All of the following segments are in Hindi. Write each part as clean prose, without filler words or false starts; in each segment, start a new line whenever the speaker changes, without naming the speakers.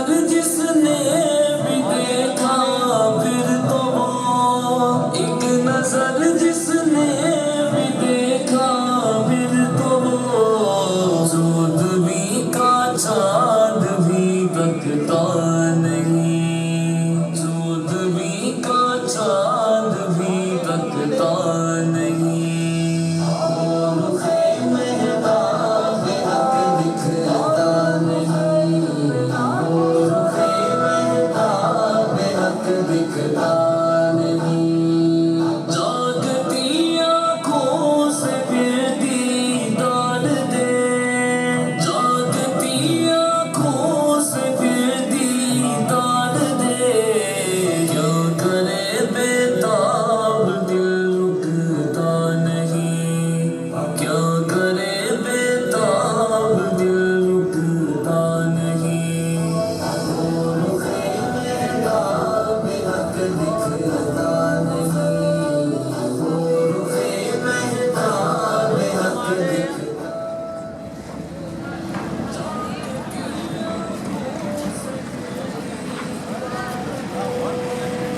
नजर जिसने भी देखा फिर तो वो, एक नजर जिसने भी देखा फिर तो वो, चौदहवीं का चांद भी तकता नहीं, चौदहवीं का चांद भी तकता नहीं। दिखता नहीं, जागती आँखों से फिर दीदार दे, जागती आँखों से फिर दीदार दे, क्या करे बेताब दिल रुकता नहीं, क्या करे बेताब दिल रुकता नहीं।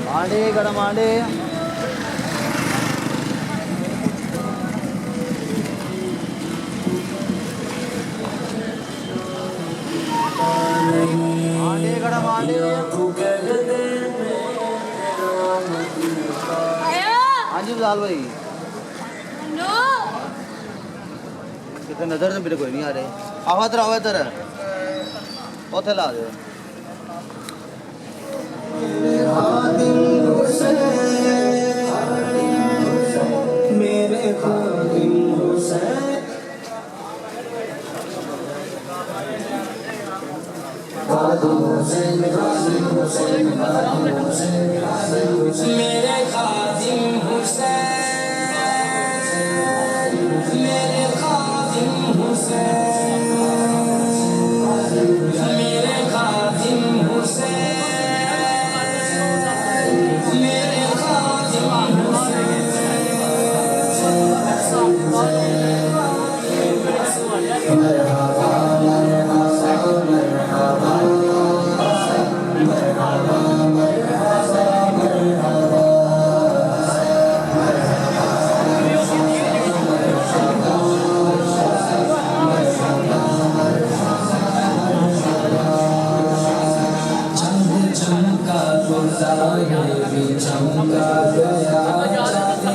मांडे गड़ा मांडे मांडे गड़ा मांडे। हाँ जी लाल भाई कितने नजर से मेरे कोई नहीं आ रहे। आओ इधर उथे ला दे।
मेरे खादिम हुसैन, खादिम हुसैन, खादिम हुसैन, खादिम हुसैन, खादिम हुसैन, मेरे खादिम हुसैन, मेरे खादिम हुसैन, मेरे खादिम हुसैन, मेरे खादिम चमका तो सारे भी चमका गया,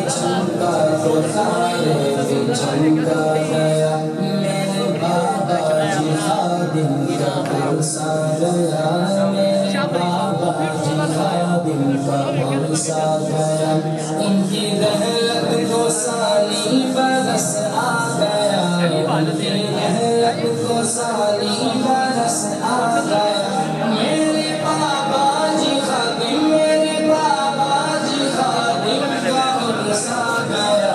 चमका तो सारे भी चमका गया, मेरे बाबा जी खादिम का भरोसा गया, मेरे बाबा जी खादिम का भरोसा गया, इनकी रहलत को साली बरस आ गया, इनकी रहलत को साली बरस आ गया, मेरे बाबा जी खादिम, मेरे बाबा जी खादिम का भरोसा गया।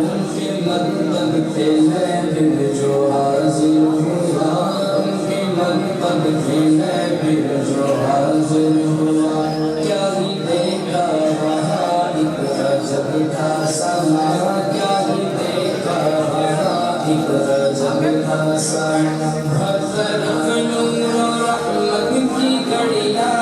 उनके मकतब पे है दिल जो हाजिर हुआ, उनके मकतब पे है दिल जो हाजिर हुआ, क्या ही देखा वहाँ एक अजब था समा, क्या ही देखा वहाँ एक अजब था समा, हर तरफ नूर और रहमत की घड़ियाँ